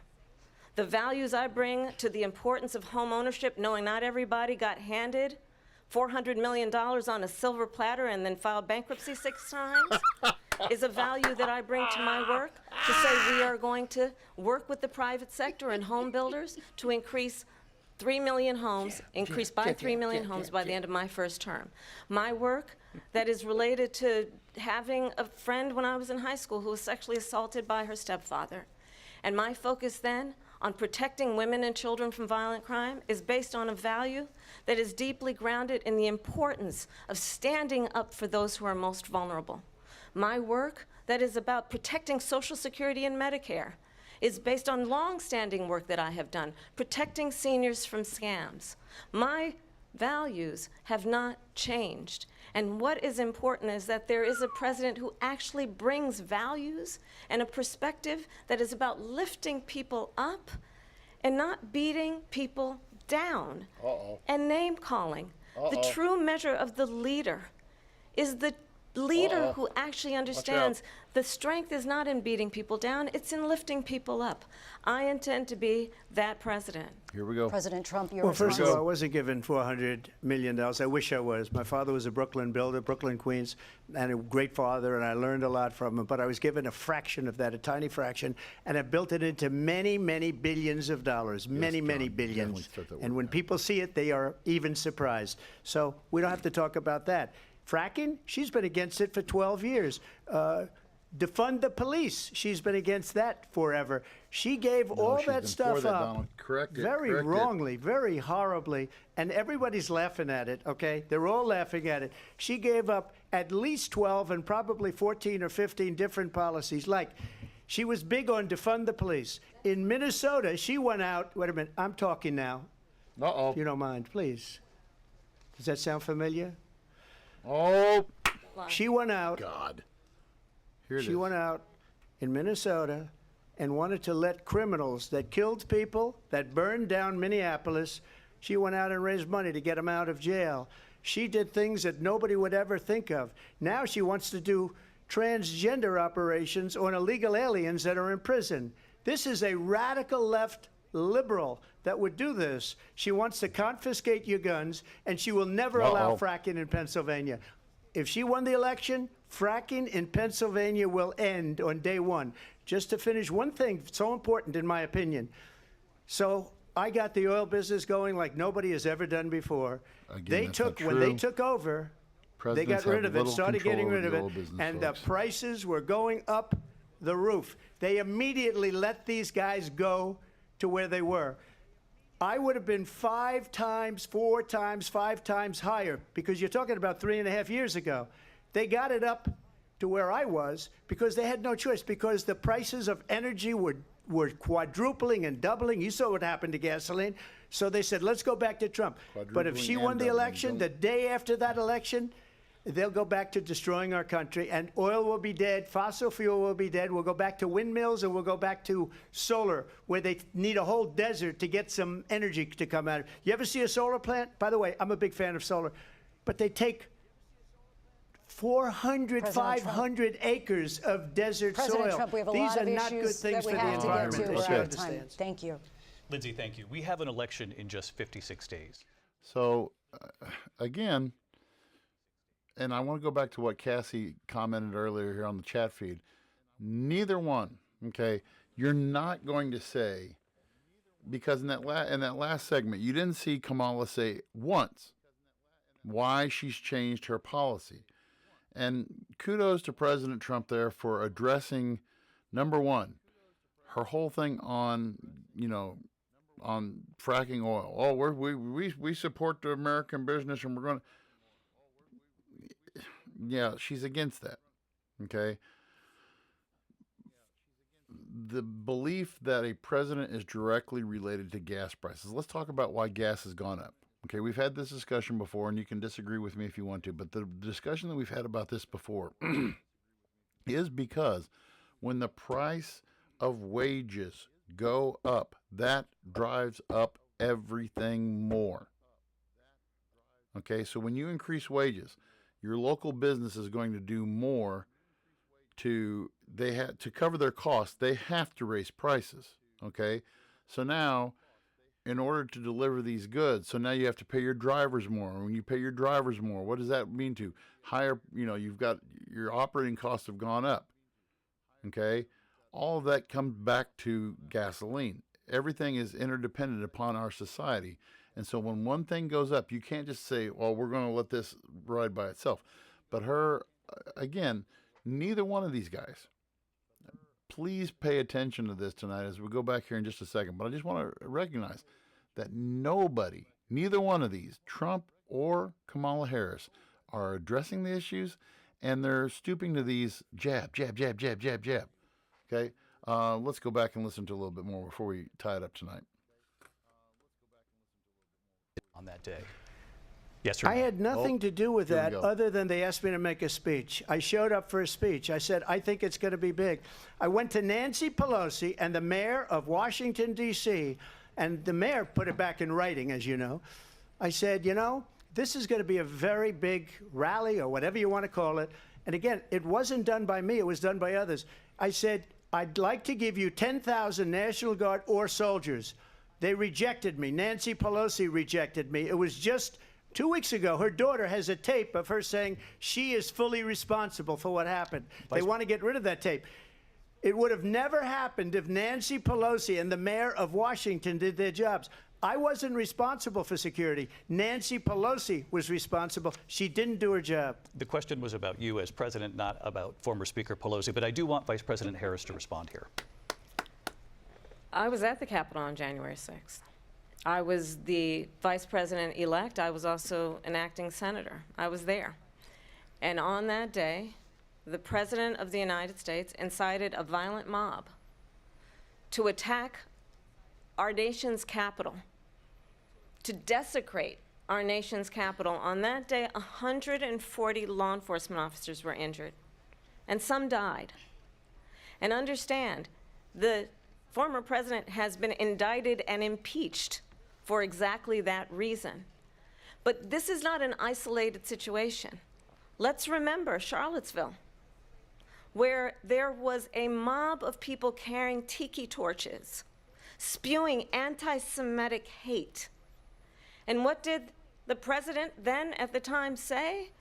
The values I bring to the importance of home ownership, knowing not everybody got handed $400 million on a silver platter and then filed bankruptcy 6 times, is a value that I bring to my work, to say we are going to work with the private sector and home builders to increase 3 million homes, increase by 3 million homes by the end of my first term. My work that is related to having a friend when I was in high school who was sexually assaulted by her stepfather. And my focus then on protecting women and children from violent crime is based on a value that is deeply grounded in the importance of standing up for those who are most vulnerable. My work that is about protecting Social Security and Medicare is based on long-standing work that I have done, protecting seniors from scams. My values have not changed. And what is important is that there is a president who actually brings values and a perspective that is about lifting people up and not beating people down and name-calling. The true measure of the leader is the leader who actually understands the strength is not in beating people down, it's in lifting people up. I intend to be that president. Here we go. President Trump, your Well, first of response. all, I wasn't given $400 million. I wish I was. My father was a Brooklyn builder, Brooklyn, Queens, and a great father, and I learned a lot from him. But I was given a fraction of that, a tiny fraction, and I built it into many, many billions of dollars, many, John, many definitely billions. start that And work when now. people see it, they are even surprised. So we don't have to talk about that. Fracking, she's been against it for 12 years. Defund the police, she's been against that forever. She gave all she's that been stuff for that, up Donald. Correct it, very correct it. wrongly, very horribly, and everybody's laughing at it, okay? They're all laughing at it. She gave up at least 12 and probably 14 or 15 different policies. Like, she was big on defund the police. In Minnesota, she went out, wait a minute, I'm talking now, if you don't mind, please. Does that sound familiar? Oh, She went out. God. Here it She is. went out in Minnesota and wanted to let criminals that killed people, that burned down Minneapolis, she went out and raised money to get them out of jail. She did things that nobody would ever think of. Now she wants to do transgender operations on illegal aliens that are in prison. This is a radical left liberal that would do this. She wants to confiscate your guns, and she will never allow fracking in Pennsylvania. If she won the election, fracking in Pennsylvania will end on day one. Just to finish, one thing so important in my opinion. So I got the oil business going like nobody has ever done before. Again, that's not When they true. took over, they Presidents got rid have of it, little started control getting over rid of the it, oil business, and folks. the prices were going up the roof. They immediately let these guys go to where they were. I would have been 5 times, 4 times, 5 times higher, because you're talking about 3.5 years ago. They got it up to where I was because they had no choice, because the prices of energy were quadrupling and doubling. You saw what happened to gasoline. So they said, let's go back to Trump. But if she Quadrupling won and the doubling. election, the day after that election, they'll go back to destroying our country, and oil will be dead, fossil fuel will be dead. We'll go back to windmills, and we'll go back to solar, where they need a whole desert to get some energy to come out of. You ever see a solar plant? By the way, I'm a big fan of solar, but they take 400, President Trump. 500 acres of desert President soil. Trump, we have a These lot are of not good issues things that we for the have to get environment. to. as We're she out of time. understands. Thank you. Lindsay, thank you. We have an election in just 56 days. So, again, and I want to go back to what Cassie commented earlier here on the chat feed. Neither one, okay? You're not going to say, because in that last segment, you didn't see Kamala say once why she's changed her policy. And kudos to President Trump there for addressing, number one, her whole thing on, on fracking oil. Oh, we support the American business, and we're going to. Yeah, she's against that. Okay. the belief that a president is directly related to gas prices. Let's talk about why gas has gone up. Okay, we've had this discussion before, and you can disagree with me if you want to, but the discussion that we've had about this before is because when the price of wages go up, that drives up everything more. Okay, so when you increase wages, your local business is going to do more to cover their costs. They have to raise prices. Okay, so now in order to deliver these goods, so now you have to pay your drivers more. When you pay your drivers more, what does that mean to higher? You've got your operating costs have gone up. Okay, all of that comes back to gasoline. Everything is interdependent upon our society. And so when one thing goes up, you can't just say, well, we're going to let this ride by itself. But again, neither one of these guys, please pay attention to this tonight as we go back here in just a second. But I just want to recognize that neither one of these, Trump or Kamala Harris, are addressing the issues, and they're stooping to these jab. Okay, let's go back and listen to a little bit more before we tie it up tonight. On that day. Yes, sir. I had nothing to do with that other than they asked me to make a speech. I showed up for a speech. I said, I think it's going to be big. I went to Nancy Pelosi and the mayor of Washington, D.C., and the mayor put it back in writing, as you know. I said, this is going to be a very big rally or whatever you want to call it. And again, it wasn't done by me. It was done by others. I said, I'd like to give you 10,000 National Guard or soldiers. They rejected me. Nancy Pelosi rejected me. It was just 2 weeks ago. Her daughter has a tape of her saying she is fully responsible for what happened. They want to get rid of that tape. It would have never happened if Nancy Pelosi and the mayor of Washington did their jobs. I wasn't responsible for security. Nancy Pelosi was responsible. She didn't do her job. The question was about you as president, not about former Speaker Pelosi, but I do want Vice President Harris to respond here. I was at the Capitol on January 6th. I was the vice president-elect. I was also an acting senator. I was there. And on that day, the President of the United States incited a violent mob to attack our nation's capital, to desecrate our nation's capital. On that day, 140 law enforcement officers were injured, and some died. And understand, the former president has been indicted and impeached for exactly that reason. But this is not an isolated situation. Let's remember Charlottesville, where there was a mob of people carrying tiki torches, spewing anti-Semitic hate. And what did the president then at the time say?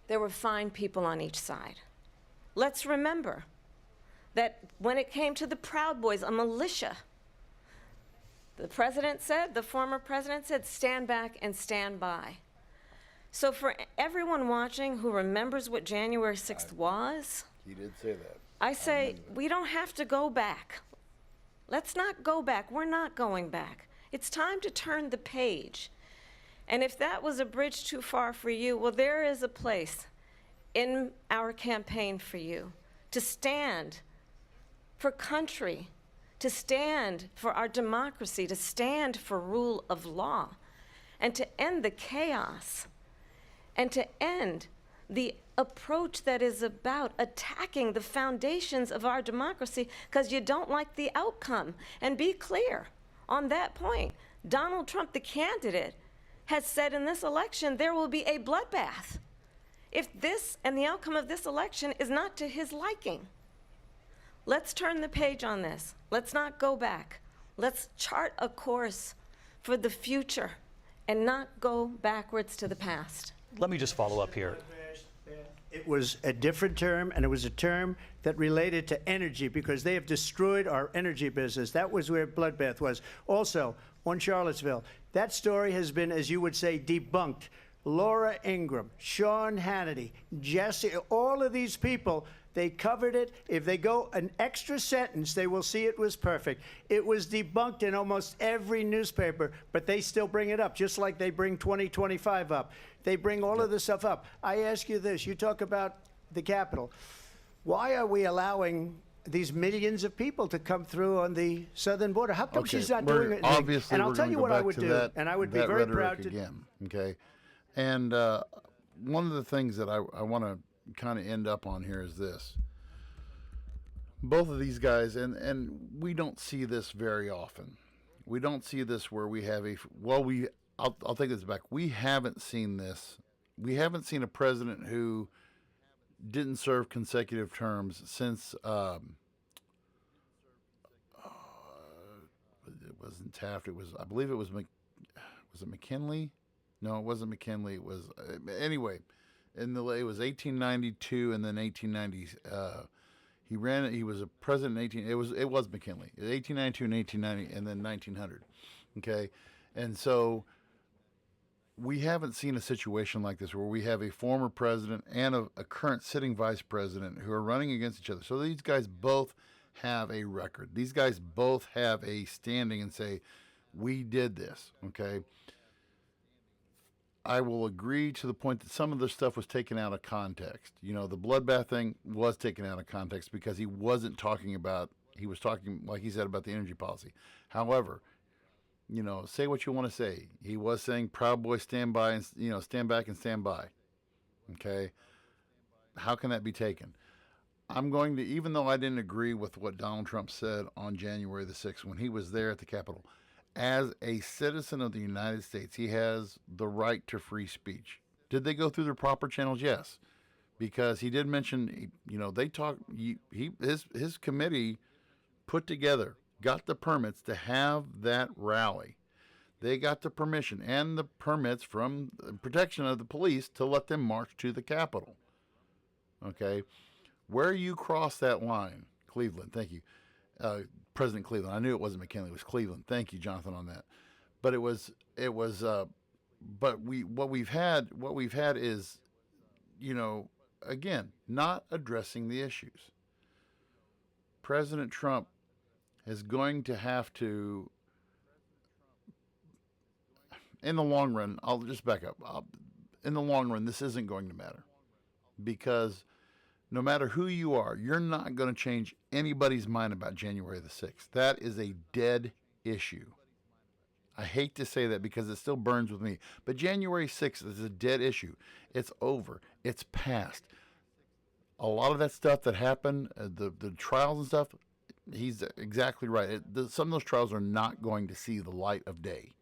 There were fine people on each side. Let's remember that when it came to the Proud Boys, a militia, the former president said, stand back and stand by. So for everyone watching who remembers what January 6th was, He did say that. I say we don't have to go back. Let's not go back. We're not going back. It's time to turn the page. And if that was a bridge too far for you, well, there is a place in our campaign for you to stand for country, to stand for our democracy, to stand for rule of law, and to end the chaos, and to end the approach that is about attacking the foundations of our democracy because you don't like the outcome. And be clear on that point. Donald Trump, the candidate, has said in this election there will be a bloodbath if this and the outcome of this election is not to his liking. Let's turn the page on this. Let's not go back. Let's chart a course for the future and not go backwards to the past. Let me just follow up here. It was a different term, and it was a term that related to energy because they have destroyed our energy business. That was where bloodbath was. Also, on Charlottesville, that story has been, as you would say, debunked. Laura Ingraham, Sean Hannity, Jesse, all of these people, they covered it. If they go an extra sentence, they will see it was perfect. It was debunked in almost every newspaper, but they still bring it up, just like they bring 2025 up. They bring all of this stuff up. I ask you this. You talk about the Capitol. Why are we allowing these millions of people to come through on the southern border. How come Okay, she's not we're- doing it? Obviously, and I'll we're tell gonna you go what I back would to do, that, and I would be that very rhetoric proud to. again. Okay, and one of the things that I want to kind of end up on here is this. Both of these guys, and we don't see this very often. We don't see this where we have I'll take this back. We haven't seen this. We haven't seen a president who didn't serve consecutive terms since it wasn't Taft. It was, I believe it was was it McKinley? No, it wasn't McKinley. It was anyway. It was 1892 and then 1890. He ran. He was a president in 18. It was McKinley. 1892 and 1890 and then 1900. Okay, and so we haven't seen a situation like this where we have a former president and a current sitting vice president who are running against each other. So these guys both have a record. These guys both have a standing and say, we did this, okay? I will agree to the point that some of the stuff was taken out of context. You know, the bloodbath thing was taken out of context because he wasn't talking about, he was talking, like he said, about the energy policy. However, you know, say what you want to say. He was saying, Proud Boys stand by and, you know, stand back and stand by. Okay? How can that be taken? I'm going to, even though I didn't agree with what Donald Trump said on January the 6th when he was there at the Capitol, as a citizen of the United States, he has the right to free speech. Did they go through the proper channels? Yes. Because he did mention, you know, they talked, his committee put together, got the permits to have that rally. They got the permission and the permits from the protection of the police to let them march to the Capitol. Okay? Where you cross that line, Cleveland, thank you. President Cleveland. I knew it wasn't McKinley, it was Cleveland. Thank you, Jonathan, on that. But what we've had is, you know, again, not addressing the issues. President Trump is going to have to, in the long run, I'll just back up. In the long run, this isn't going to matter because no matter who you are, you're not going to change anybody's mind about January the 6th. That is a dead issue. I hate to say that because it still burns with me, but January 6th is a dead issue. It's over. It's past. A lot of that stuff that happened, the trials and stuff, he's exactly right. Some of those trials are not going to see the light of day.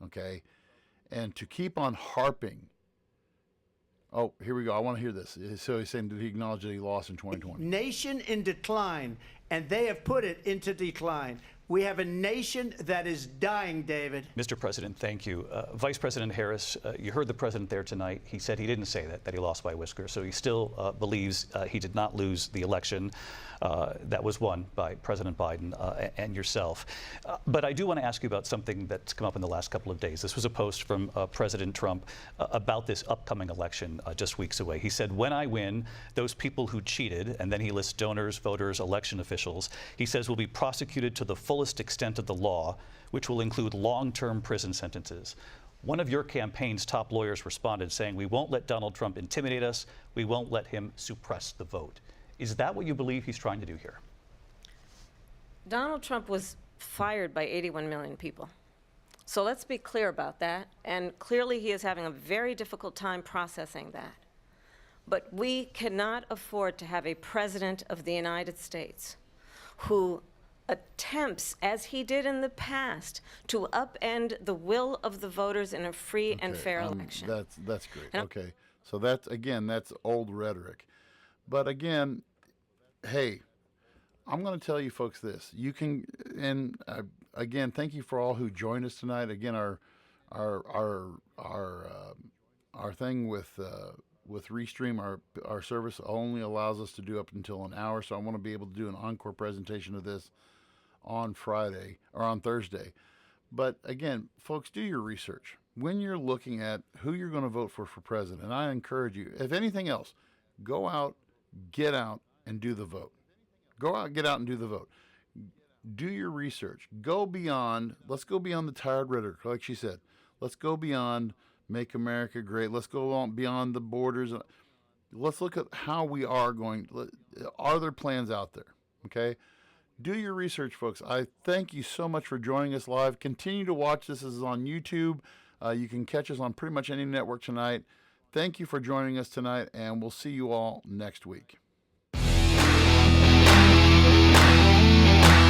Okay? And to keep on harping. Oh, here we go. I want to hear this. So he's saying, did he acknowledge that he lost in 2020? Nation in decline, and they have put it into decline. We have a nation that is dying, David. Mr. President, thank you. Vice President Harris, you heard the president there tonight. He said he didn't say that he lost by a whisker. So he still believes he did not lose the election that was won by President Biden and yourself. But I do want to ask you about something that's come up in the last couple of days. This was a post from President Trump about this upcoming election just weeks away. He said, when I win, those people who cheated, and then he lists donors, voters, election officials, he says will be prosecuted to the fullest extent of the law, which will include long-term prison sentences. One of your campaign's top lawyers responded saying, we won't let Donald Trump intimidate us. We won't let him suppress the vote. Is that what you believe he's trying to do here? Donald Trump was fired by 81 million people. So let's be clear about that. And clearly he is having a very difficult time processing that. But we cannot afford to have a president of the United States who attempts, as he did in the past, to upend the will of the voters in a free and fair election. That's great. Okay. So that's old rhetoric. But again, hey, I'm going to tell you folks this. You can, and again, thank you for all who joined us tonight. Again, our thing with Restream, our service only allows us to do up until an hour. So I want to be able to do an encore presentation of this on Friday or on Thursday. But again, folks, do your research. When you're looking at who you're going to vote for president, and I encourage you, if anything else, go out, get out, and do the vote. Go out, get out, and do the vote. Do your research. Go beyond, let's go beyond the tired rhetoric, like she said. Let's go beyond Make America Great. Let's go on beyond the borders. Let's look at how we are going. Are there plans out there? Okay? Do your research, folks. I thank you so much for joining us live. Continue to watch this. This is on YouTube. You can catch us on pretty much any network tonight. Thank you for joining us tonight, and we'll see you all next week.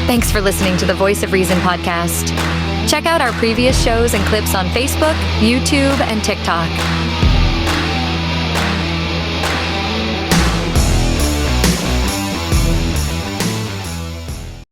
Thanks for listening to the Voice of Reason podcast. Check out our previous shows and clips on Facebook, YouTube, and TikTok.